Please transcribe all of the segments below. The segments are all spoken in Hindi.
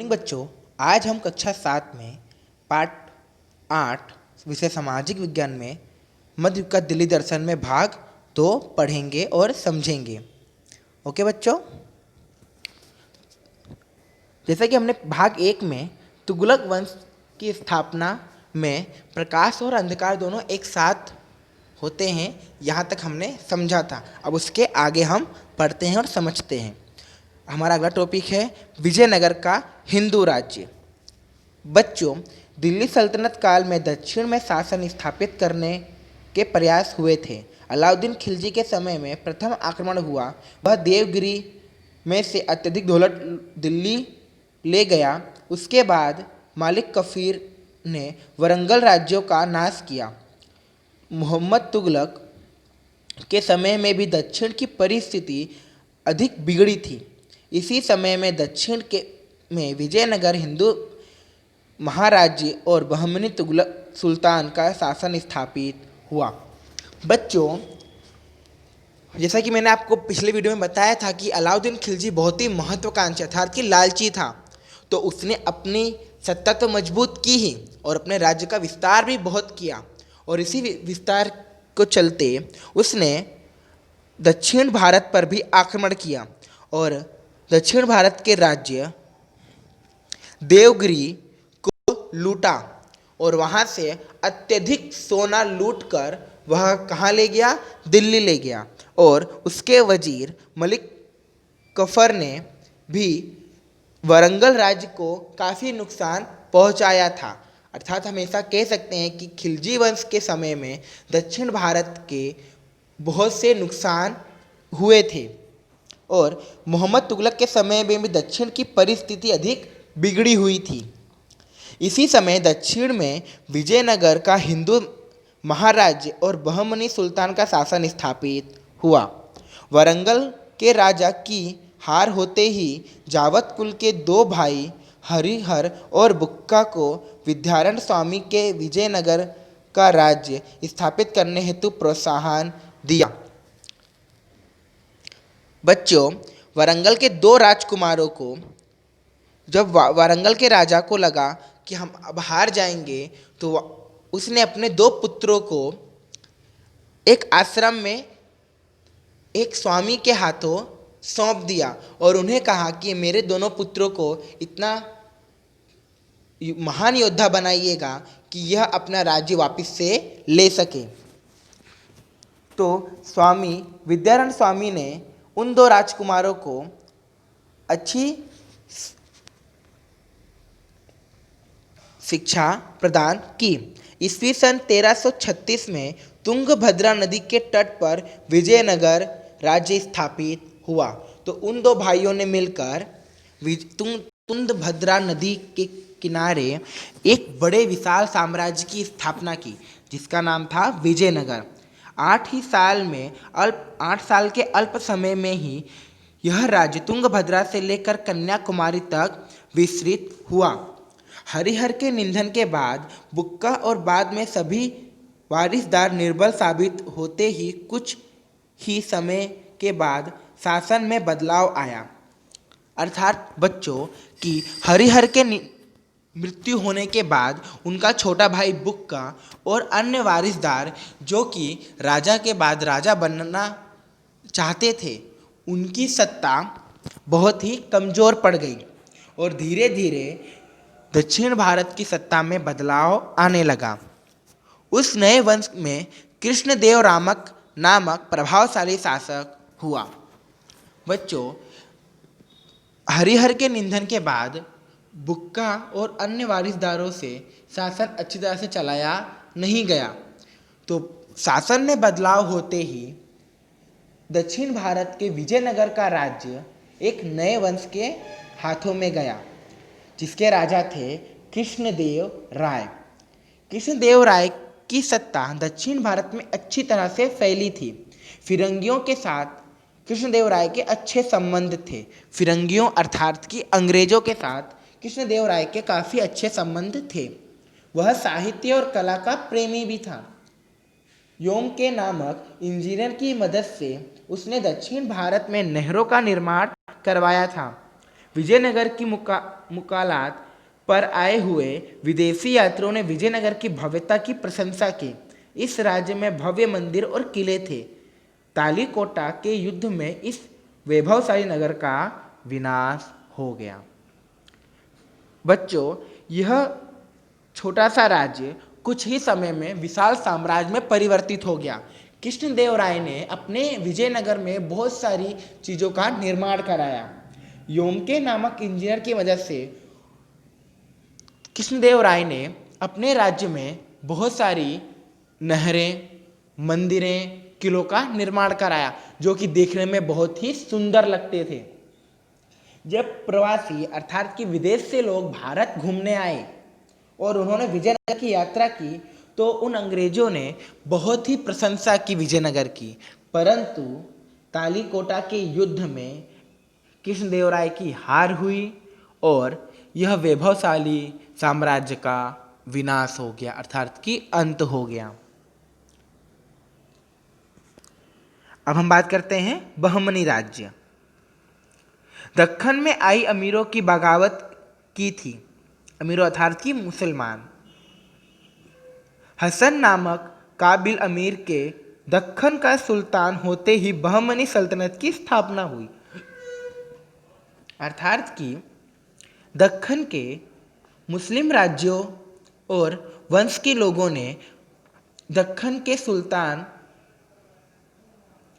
मॉर्निंग बच्चों। आज हम कक्षा 7 में पाठ 8 विषय सामाजिक विज्ञान में मध्ययुग का दिल्ली दर्शन में भाग 2 पढ़ेंगे और समझेंगे। ओके बच्चों, जैसा कि हमने भाग 1 में तुगलक वंश की स्थापना में प्रकाश और अंधकार दोनों एक साथ होते हैं, यहाँ तक हमने समझा था। अब उसके आगे हम पढ़ते हैं और समझते हैं। हमारा अगला टॉपिक है विजयनगर का हिंदू राज्य। बच्चों, दिल्ली सल्तनत काल में दक्षिण में शासन स्थापित करने के प्रयास हुए थे। अलाउद्दीन खिलजी के समय में प्रथम आक्रमण हुआ। वह देवगिरी में से अत्यधिक दौलत दिल्ली ले गया। उसके बाद मालिक कफीर ने वरंगल राज्यों का नाश किया। मोहम्मद तुगलक के समय में भी दक्षिण की परिस्थिति अधिक बिगड़ी थी। इसी समय में दक्षिण के में विजयनगर हिंदू महाराज्य और बहमनी तुगलक सुल्तान का शासन स्थापित हुआ। बच्चों, जैसा कि मैंने आपको पिछले वीडियो में बताया था कि अलाउद्दीन खिलजी बहुत ही महत्वाकांक्षी अर्थात कि लालची था, तो उसने अपनी सत्ता तो मजबूत की ही और अपने राज्य का विस्तार भी बहुत किया। और इसी विस्तार को चलते उसने दक्षिण भारत पर भी आक्रमण किया और दक्षिण भारत के राज्य देवगिरी को लूटा और वहाँ से अत्यधिक सोना लूटकर वह कहाँ ले गया? दिल्ली ले गया। और उसके वजीर मलिक कफर ने भी वरंगल राज्य को काफ़ी नुकसान पहुँचाया था। अर्थात हम ऐसा कह सकते हैं कि खिलजी वंश के समय में दक्षिण भारत के बहुत से नुकसान हुए थे और मोहम्मद तुगलक के समय में भी दक्षिण की परिस्थिति अधिक बिगड़ी हुई थी। इसी समय दक्षिण में विजयनगर का हिंदू महाराज्य और बहमनी सुल्तान का शासन स्थापित हुआ। वरंगल के राजा की हार होते ही जावत कुल के 2 भाई हरिहर और बुक्का को विद्यारण्य स्वामी के विजयनगर का राज्य स्थापित करने हेतु प्रोत्साहन दिया। बच्चों, वरंगल के 2 राजकुमारों को जब वारंगल के राजा को लगा कि हम अब हार जाएंगे, तो उसने अपने 2 पुत्रों को एक आश्रम में एक स्वामी के हाथों सौंप दिया और उन्हें कहा कि मेरे दोनों पुत्रों को इतना महान योद्धा बनाइएगा कि यह अपना राज्य वापस से ले सके। तो स्वामी विद्यारण्य स्वामी ने उन 2 राजकुमारों को अच्छी शिक्षा प्रदान की। ईस्वी सन 1336 में तुंगभद्रा नदी के तट पर विजयनगर राज्य स्थापित हुआ। तो उन 2 भाइयों ने मिलकर तुंगभद्रा नदी के किनारे एक बड़े विशाल साम्राज्य की स्थापना की, जिसका नाम था विजयनगर। 8 साल के अल्प समय में ही यह राज्य तुंगभद्रा से लेकर कन्याकुमारी तक विस्तृत हुआ। हरिहर के निधन के बाद बुक्का और बाद में सभी वारिसदार निर्बल साबित होते ही कुछ ही समय के बाद शासन में बदलाव आया। अर्थात बच्चों कि हरिहर के मृत्यु होने के बाद उनका छोटा भाई बुक्का और अन्य वारिसदार जो कि राजा के बाद राजा बनना चाहते थे, उनकी सत्ता बहुत ही कमज़ोर पड़ गई और धीरे धीरे दक्षिण भारत की सत्ता में बदलाव आने लगा। उस नए वंश में कृष्णदेव नामक प्रभावशाली शासक हुआ। बच्चों, हरिहर के निधन के बाद बुक्का और अन्य वारिसदारों से शासन अच्छी तरह से चलाया नहीं गया, तो शासन में बदलाव होते ही दक्षिण भारत के विजयनगर का राज्य एक नए वंश के हाथों में गया, जिसके राजा थे कृष्णदेव राय। कृष्णदेव राय की सत्ता दक्षिण भारत में अच्छी तरह से फैली थी। फिरंगियों के साथ कृष्णदेव राय के अच्छे संबंध थे। फिरंगियों अर्थात कि अंग्रेजों के साथ कृष्णदेव राय के काफ़ी अच्छे संबंध थे। वह साहित्य और कला का प्रेमी भी था। योंग नामक इंजीनियर की मदद से उसने दक्षिण भारत में नहरों का निर्माण करवाया था। विजयनगर की मुकालात पर आए हुए विदेशी यात्रियों ने विजयनगर की भव्यता की प्रशंसा की। इस राज्य में भव्य मंदिर और किले थे। तालीकोटा के युद्ध में इस वैभवशाली नगर का विनाश हो गया। बच्चों, यह छोटा सा राज्य कुछ ही समय में विशाल साम्राज्य में परिवर्तित हो गया। कृष्णदेवराय ने अपने विजयनगर में बहुत सारी चीज़ों का निर्माण कराया। योमके नामक इंजीनियर की वजह से कृष्णदेवराय ने अपने राज्य में बहुत सारी नहरें, मंदिरें, किलों का निर्माण कराया, जो कि देखने में बहुत ही सुंदर लगते थे। जब प्रवासी अर्थात कि विदेश से लोग भारत घूमने आए और उन्होंने विजयनगर की यात्रा की, तो उन अंग्रेजों ने बहुत ही प्रशंसा की विजयनगर की। परंतु तालीकोटा के युद्ध में कृष्णदेवराय की हार हुई और यह वैभवशाली साम्राज्य का विनाश हो गया, अर्थात कि अंत हो गया। अब हम बात करते हैं बहमनी राज्य। दक्कन में आई अमीरों की बगावत की थी। अमीरों अर्थात कि मुसलमान। हसन नामक काबिल अमीर के दक्कन का सुल्तान होते ही बहमनी सल्तनत की स्थापना हुई। अर्थात कि दक्कन के मुस्लिम राज्यों और वंश के लोगों ने दक्कन के सुल्तान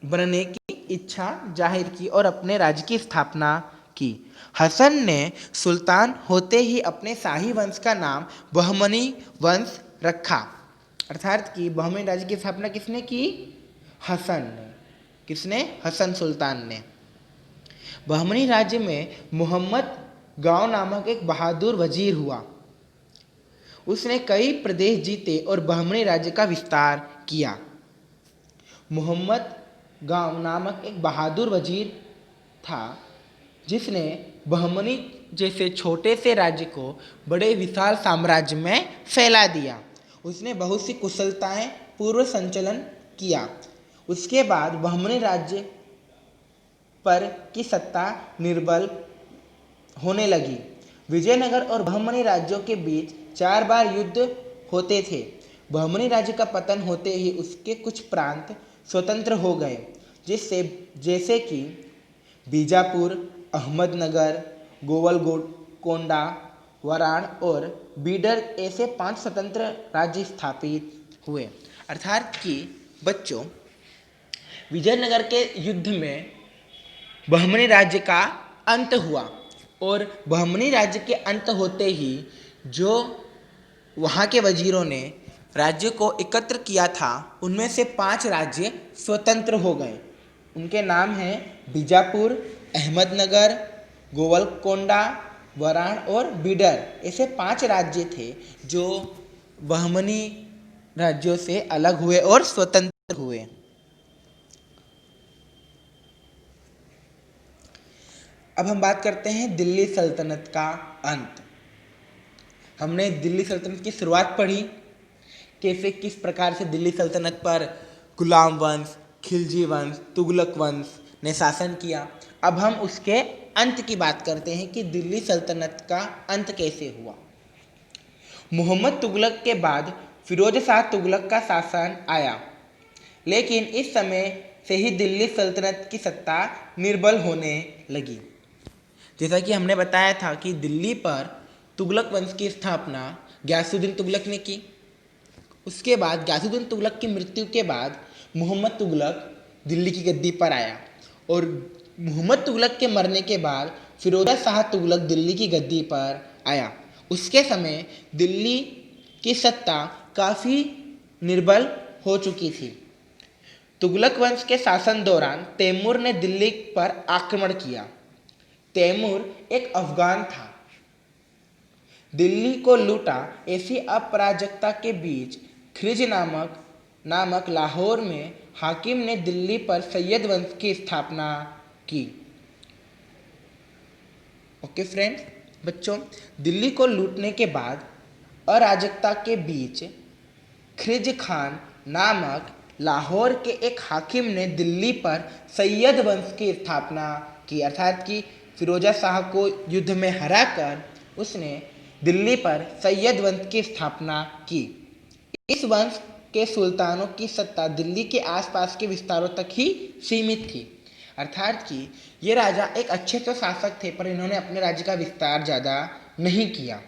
बनने की इच्छा जाहिर की और अपने राज्य की स्थापना की। हसन ने सुल्तान होते ही अपने शाही वंश का नाम बहमनी वंश रखा। अर्थात कि बहमनी राज्य की स्थापना किसने की? हसन ने। किसने? हसन सुल्तान ने। बहमनी राज्य में मोहम्मद गांव नामक एक बहादुर वजीर हुआ। उसने कई प्रदेश जीते और बहमनी राज्य का विस्तार किया। मोहम्मद गांव नामक एक बहादुर वजीर था जिसने बहमनी जैसे छोटे से राज्य को बड़े विशाल साम्राज्य में फैला दिया। उसने बहुत सी कुशलताएं पूर्व संचलन किया। उसके बाद बहमनी राज्य पर की सत्ता निर्बल होने लगी। विजयनगर और बहमनी राज्यों के बीच 4 बार युद्ध होते थे। बहमनी राज्य का पतन होते ही उसके कुछ प्रांत स्वतंत्र हो गए, जैसे कि बीजापुर, अहमदनगर, गोवलकोंडा, वराण और बीडर ऐसे 5 स्वतंत्र राज्य स्थापित हुए। अर्थात कि बच्चों, विजयनगर के युद्ध में बहमनी राज्य का अंत हुआ और बहमनी राज्य के अंत होते ही जो वहाँ के वजीरों ने राज्य को एकत्र किया था, उनमें से 5 राज्य स्वतंत्र हो गए। उनके नाम हैं बीजापुर, अहमदनगर, गोवलकोंडा, वराण और बीडर। ऐसे 5 राज्य थे जो बहमनी राज्यों से अलग हुए और स्वतंत्र हुए। अब हम बात करते हैं दिल्ली सल्तनत का अंत। हमने दिल्ली सल्तनत की शुरुआत पढ़ी, कैसे किस प्रकार से दिल्ली सल्तनत पर गुलाम वंश, खिलजी वंश, तुगलक वंश ने शासन किया। अब हम उसके अंत की बात करते हैं कि दिल्ली सल्तनत का अंत कैसे हुआ। मोहम्मद तुगलक के बाद फिरोज शाह तुगलक का शासन आया, लेकिन इस समय से ही दिल्ली सल्तनत की सत्ता निर्बल होने लगी। जैसा कि हमने बताया था कि दिल्ली पर तुगलक वंश की स्थापना गयासुद्दीन तुगलक ने की। उसके बाद गयासुद्दीन तुगलक की मृत्यु के बाद मोहम्मद तुगलक दिल्ली की गद्दी पर आया और मोहम्मद तुगलक के मरने के बाद फिरोज शाह तुगलक दिल्ली की गद्दी पर आया। उसके समय दिल्ली की सत्ता काफ़ी निर्बल हो चुकी थी। तुगलक वंश के शासन दौरान तैमूर ने दिल्ली पर आक्रमण किया। तैमूर एक अफगान था। दिल्ली को लूटा। ऐसी अपराजकता के बीच खिलजी नामक लाहौर में हाकिम ने दिल्ली पर सैयद वंश की स्थापना की। ओके फ्रेंड्स, बच्चों, दिल्ली को लूटने के बाद अराजकता के बीच खिलजी खान नामक लाहौर के एक हाकिम ने दिल्ली पर सैयद वंश की स्थापना की। अर्थात कि फिरोजा शाह को युद्ध में हराकर उसने दिल्ली पर सैयद वंश की स्थापना की। इस वंश के सुल्तानों की सत्ता दिल्ली के आसपास के विस्तारों तक ही सीमित थी, अर्थात कि ये राजा एक अच्छे तो शासक थे पर इन्होंने अपने राज्य का विस्तार ज़्यादा नहीं किया।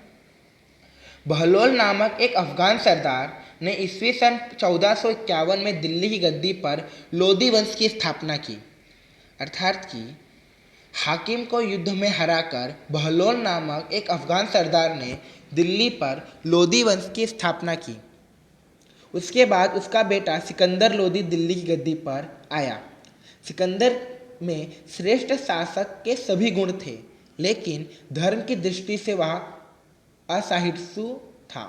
बहलोल नामक एक अफगान सरदार ने ईस्वी सन 1451 में दिल्ली की गद्दी पर लोदी वंश की स्थापना की, अर्थात कि हाकिम को युद्ध में हराकर बहलोल नामक एक अफगान सरदार ने दिल्ली पर लोदी वंश की स्थापना की। उसके बाद उसका बेटा सिकंदर लोदी दिल्ली की गद्दी पर आया। सिकंदर में श्रेष्ठ शासक के सभी गुण थे, लेकिन धर्म की दृष्टि से वह असहिष्णु था।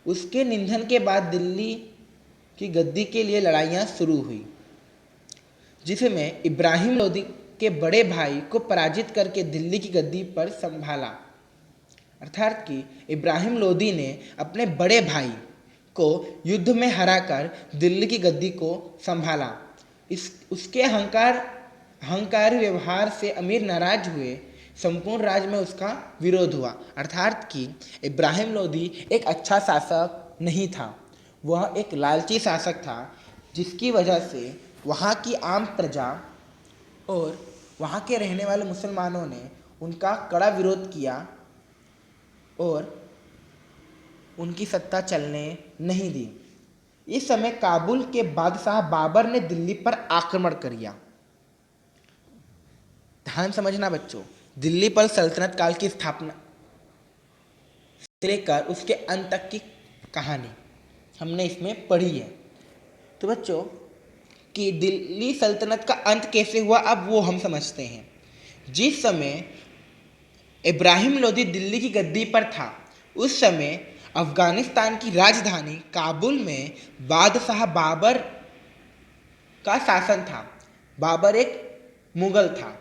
उसके निधन के बाद दिल्ली की गद्दी के लिए लड़ाइयाँ शुरू हुई, जिसमें इब्राहिम लोदी के बड़े भाई को पराजित करके दिल्ली की गद्दी पर संभाला, अर्थात कि इब्राहिम लोदी ने अपने बड़े भाई को युद्ध में हराकर दिल्ली की गद्दी को संभाला। उसके अहंकारी व्यवहार से अमीर नाराज हुए। संपूर्ण राज्य में उसका विरोध हुआ, अर्थात कि इब्राहिम लोदी एक अच्छा शासक नहीं था, वह एक लालची शासक था, जिसकी वजह से वहाँ की आम प्रजा और वहाँ के रहने वाले मुसलमानों ने उनका कड़ा विरोध किया और उनकी सत्ता चलने नहीं दी। इस समय काबुल के बादशाह बाबर ने दिल्ली पर आक्रमण कर दिया। ध्यान समझना बच्चों, दिल्ली पर सल्तनत काल की स्थापना से लेकर उसके अंत तक की कहानी हमने इसमें पढ़ी है। तो बच्चों कि दिल्ली सल्तनत का अंत कैसे हुआ अब वो हम समझते हैं। जिस समय इब्राहिम लोदी दिल्ली की गद्दी पर था, उस समय अफगानिस्तान की राजधानी काबुल में बादशाह बाबर का शासन था। बाबर एक मुगल था।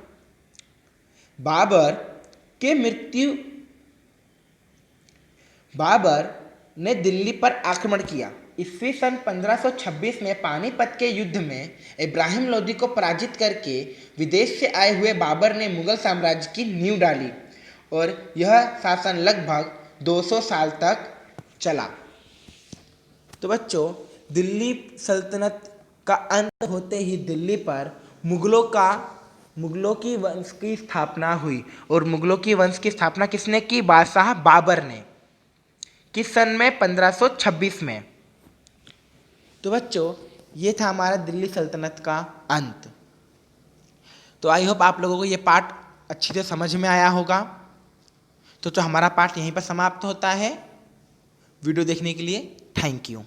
बाबर ने दिल्ली पर आक्रमण किया। ईस्वी सन 1526 में पानीपत के युद्ध में इब्राहिम लोदी को पराजित करके विदेश से आए हुए बाबर ने मुगल साम्राज्य की नींव डाली और यह शासन लगभग 200 साल तक चला। तो बच्चों, दिल्ली सल्तनत का अंत होते ही दिल्ली पर मुगलों की वंश की स्थापना हुई। और मुगलों की वंश की स्थापना किसने की? बादशाह बाबर ने। किस सन में? 1526 में। तो बच्चों, ये था हमारा दिल्ली सल्तनत का अंत। तो आई होप आप लोगों को ये पाठ अच्छी तरह समझ में आया होगा। तो हमारा पाठ यहीं पर समाप्त होता है। वीडियो देखने के लिए थैंक यू।